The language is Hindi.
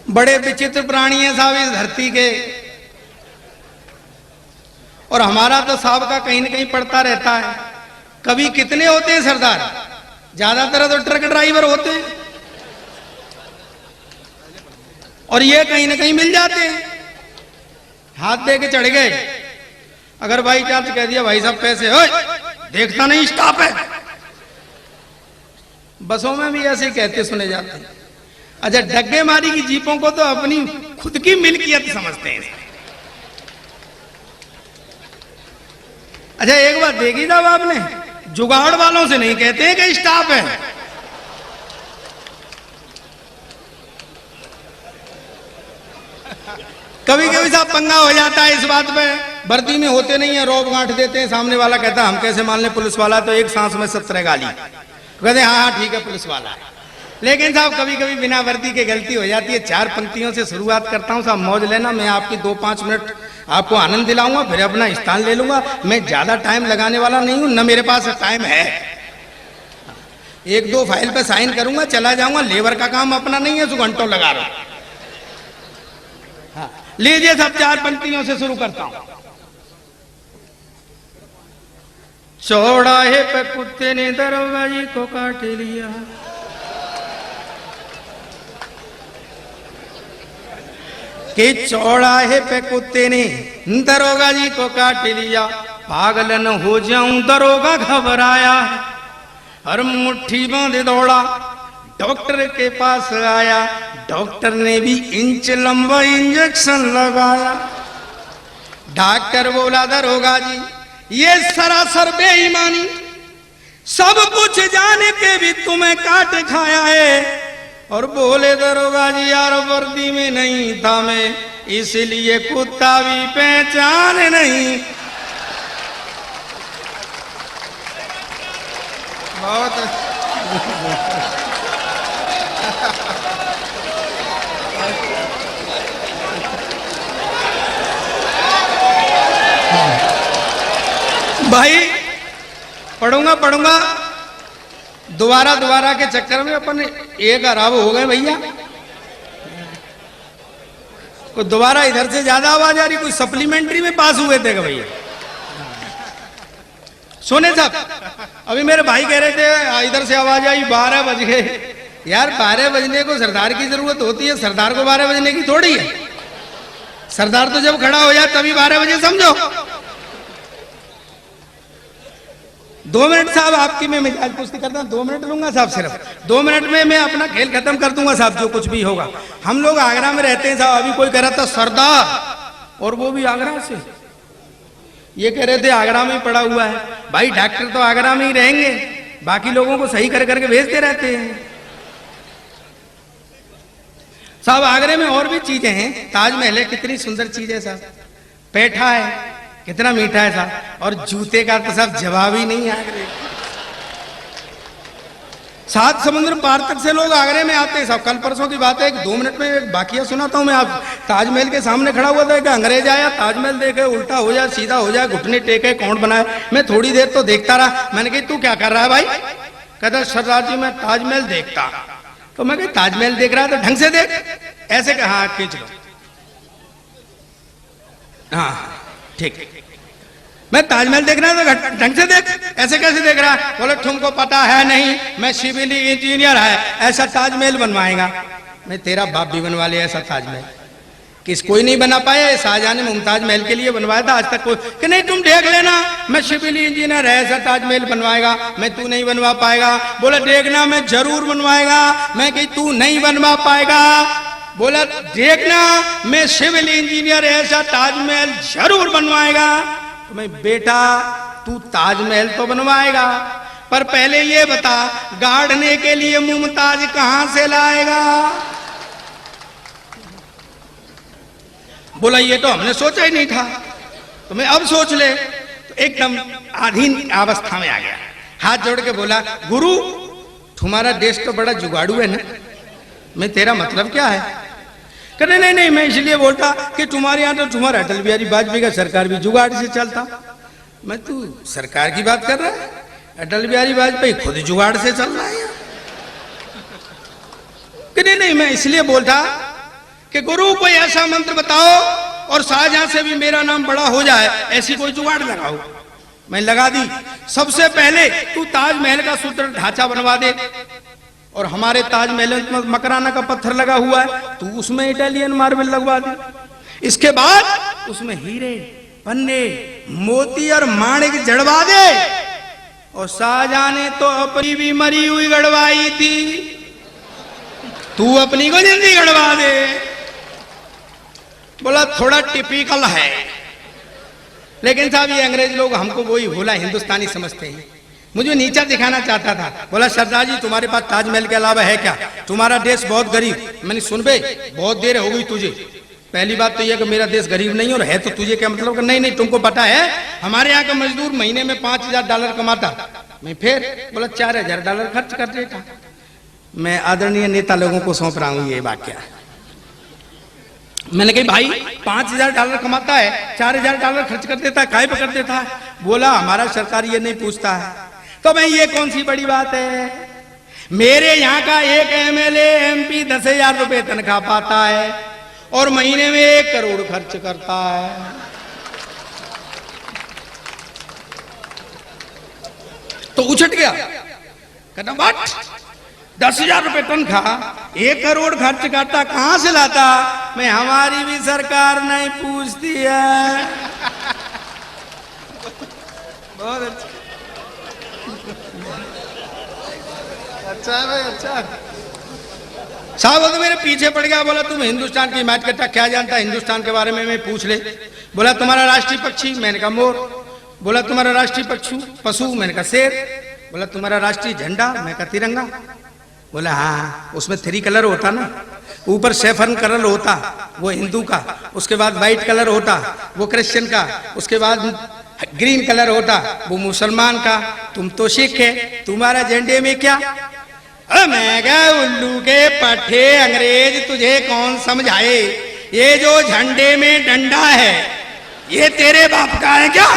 बड़े विचित्र प्राणी हैं साहब इस धरती के, और हमारा तो साहब का कहीं न कहीं पड़ता रहता है। कभी कितने होते हैं सरदार, ज्यादातर तो ट्रक ड्राइवर होते हैं, और ये कहीं न कहीं मिल जाते हैं, हाथ दे के चढ़ गए। अगर भाई चार्ज कह दिया भाई साहब पैसे, ओए देखता नहीं स्टॉप है। बसों में भी ऐसे कहते सुने जाते हैं। अच्छा, डग्गे मारी की जीपों को तो अपनी खुद की मिल्कियत समझते हैं। अच्छा, एक बात देखी साहब आपने, जुगाड़ वालों से नहीं कहते हैं कि स्टॉप है। कभी कभी साहब पंगा हो जाता है इस बात पे, वर्दी में होते नहीं है, रौब गांठ देते हैं, सामने वाला कहता है हम कैसे मान ले पुलिस वाला, तो एक सांस में 17 गाली कहते हैं हाँ ठीक है पुलिस वाला है। लेकिन साहब कभी कभी बिना वर्दी के गलती हो जाती है। 4 पंक्तियों से शुरुआत करता हूँ साहब, मौज लेना, मैं आपकी 2-5 मिनट आपको आनंद दिलाऊंगा, फिर अपना स्थान ले लूंगा। मैं ज्यादा टाइम लगाने वाला नहीं हूं, न मेरे पास टाइम है। 1-2 फाइल पे साइन करूंगा, चला जाऊंगा, लेबर का काम अपना नहीं है, सो घंटों लगा रहा हूं। हाँ, लीजिए सब 4 पंक्तियों से शुरू करता हूं। चौराहे पे कुत्ते ने दरोगा जी को काट लिया, कि चौराहे पे कुत्ते ने दरोगा जी को काट लिया, पागल न हो जाऊं दरोगा घबराया, हर मुट्ठी बांध दौड़ा डॉक्टर के पास आया, डॉक्टर ने भी इंच लंबा इंजेक्शन लगाया। डॉक्टर बोला दरोगा जी ये सरासर बेईमानी, सब कुछ जाने के भी तुम्हें काट खाया है। और बोले दरोगा जी यार वर्दी में नहीं था मैं, इसलिए कुत्ता भी पहचान नहीं। बहुत भाई पढ़ूंगा दोबारा के चक्कर में अपन 1 अरब हो गए भैया। कोई दोबारा इधर से ज्यादा आवाज आ रही, कोई सप्लीमेंट्री में पास हुए थे भैया। सोने साहब अभी मेरे भाई कह रहे थे इधर से आवाज आई 12 बज गए। यार 12 बजने को सरदार की जरूरत होती है, सरदार को 12 बजने की थोड़ी है। सरदार तो जब खड़ा हो जाए तभी 12 बजे समझो। 2 मिनट साहब आपकी मैं मिजाज पुष्टि करता हूँ, 2 मिनट लूंगा साहब, सिर्फ 2 मिनट में मैं अपना खेल खत्म कर दूंगा साहब, जो कुछ भी होगा। हम लोग आगरा में रहते हैं साहब, अभी कोई कह रहा था सरदार, और वो भी आगरा से, ये कह रहे थे आगरा में ही पड़ा हुआ है। भाई डॉक्टर तो आगरा में ही रहेंगे, बाकी लोगों को सही कर करके भेजते रहते हैं साहब। आगरे में और भी चीजें हैं, ताजमहल है, कितनी सुंदर चीज है साहब, पेठा है कितना मीठा है साहब, और जूते का तो साहब जवाब ही नहीं है। आगरे 7 समुद्र पार तक से लोग आगरे में आते हैं साहब। कल परसों की बात है, 2 मिनट में एक वाकया सुनाता हूँ मैं। आप ताजमहल के सामने खड़ा हुआ था कि अंग्रेज आया, ताजमहल देखे, उल्टा हो जाए सीधा हो जाए, घुटने टेके कौन बनाए। मैं थोड़ी देर तो देखता रहा, मैंने कहा तू क्या कर रहा है भाई? कहता सरदार जी मैं ताजमहल देखता। तो मैं कहा ताजमहल देख रहा है तो ढंग से देख, ऐसे कहा हाँ खींच लो, हाँ ठीक, मैं ताजमहल देख रहा है तो ढंग से देख, ऐसे कैसे देख रहा है? बोले तुमको पता है नहीं मैं सिविल इंजीनियर है, ऐसा ताजमहल बनवाएगा। मैं तेरा बाप भी बनवा ले ऐसा ताजमहल, किस कोई नहीं बना पाया। शाहजहां ने मुमताज महल के लिए बनवाया था, आज तक कोई कि नहीं तुम देख लेना मैं सिविल इंजीनियर है, ऐसा ताजमहल बनवाएगा। मैं तू नहीं बनवा पाएगा। बोला देखना मैं जरूर बनवाएगा। मैं कही तू नहीं बनवा पाएगा। बोला देखना मैं सिविल इंजीनियर ऐसा ताजमहल जरूर बनवाएगा। तो मैं बेटा तू ताजमहल तो बनवाएगा, पर पहले ये बता गाड़ने के लिए मुमताज कहां से लाएगा? बोला ये तो हमने सोचा ही नहीं था। तो मैं अब सोच ले। तो एकदम आधीन अवस्था में आ गया, हाथ जोड़ के बोला गुरु तुम्हारा देश तो बड़ा जुगाड़ू है ना। मैं तेरा मतलब क्या है? कहने नहीं नहीं मैं इसलिए बोलता कि तुम्हारे यहाँ तो तुम्हारा अटल बिहारी वाजपेयी का सरकार भी जुगाड़ से चलता। मैं तू सरकार की बात कर रहा है? अटल बिहारी वाजपेयी खुद जुगाड़ से चल रहा है। कि नहीं नहीं मैं इसलिए बोलता कि गुरु कोई ऐसा मंत्र बताओ और शाहजहां से भी मेरा नाम बड़ा हो जाए, ऐसी कोई जुगाड़ लगाओ। मैं लगा दी। सबसे पहले तू ताजमहल का सुदृढ़ ढांचा बनवा दे, और हमारे ताजमहल में मकराना का पत्थर लगा हुआ है, तू उसमें इटालियन मार्बल लगवा दे। इसके बाद उसमें हीरे, पन्ने, मोती और माणिक जड़वा दे। और शाहजहां ने तो अपनी भी मरी हुई गड़वाई थी, तू अपनी को जिंदी गड़वा दे। बोला थोड़ा टिपिकल है, लेकिन साहब ये अंग्रेज लोग हमको वही भोला हिंदुस्तानी समझते हैं। मुझे नीचा दिखाना चाहता था। बोला सरदार जी तुम्हारे पास ताजमहल के अलावा है क्या? तुम्हारा देश बहुत गरीब। मैंने सुन बे, बहुत देर हो गई तुझे। पहली बात तो यह कि मेरा देश गरीब नहीं, और है तो तुझे क्या मतलब? नहीं नहीं, तुमको पता है हमारे यहाँ का मजदूर महीने में $5000 कमाता। मैं फिर बोला $4000 खर्च कर देता। मैं आदरणीय नेता लोगों को सौंप रहा हूँ ये वाक्य। मैंने कही भाई $5000 कमाता है, $4000 खर्च कर देता है, काहे पे कर देता है? बोला हमारा सरकार ये नहीं पूछता है। तो मैं ये कौन सी बड़ी बात है? मेरे यहाँ का एक MLA MP 10,000 रुपए तनख्वाह पाता है और महीने में 1 करोड़ खर्च करता है। तो उछट गया, कहता व्हाट, 10,000 रुपए तनख्वाह, 1 करोड़ खर्च करता, कहां से लाता? मैं हमारी भी सरकार नहीं पूछती है। बहुत अच्छा, अच्छा भाई अच्छा। साहब वो तो मेरे पीछे पड़ गया। बोला तुम हिंदुस्तान की मैच कट्टा क्या जानता है हिंदुस्तान के बारे में? मैं पूछ ले। बोला तुम्हारा राष्ट्रीय पक्षी? मैंने कहा मोर। बोला तुम्हारा राष्ट्रीय पशु? मैंने कहा शेर। बोला तुम्हारा राष्ट्रीय झंडा? मैं कहा तिरंगा। बोला हाँ, उसमें 3 कलर होता ना, ऊपर सैफरन कलर होता वो हिंदू का, उसके बाद व्हाइट कलर होता वो क्रिश्चियन का, उसके बाद ग्रीन कलर होता वो मुसलमान का। तुम तो सिख है, तुम्हारा झंडे में क्या? मैं क्या उल्लू के पट्टे, अंग्रेज तुझे कौन समझाए? ये जो झंडे में डंडा है ये तेरे बाप का है क्या?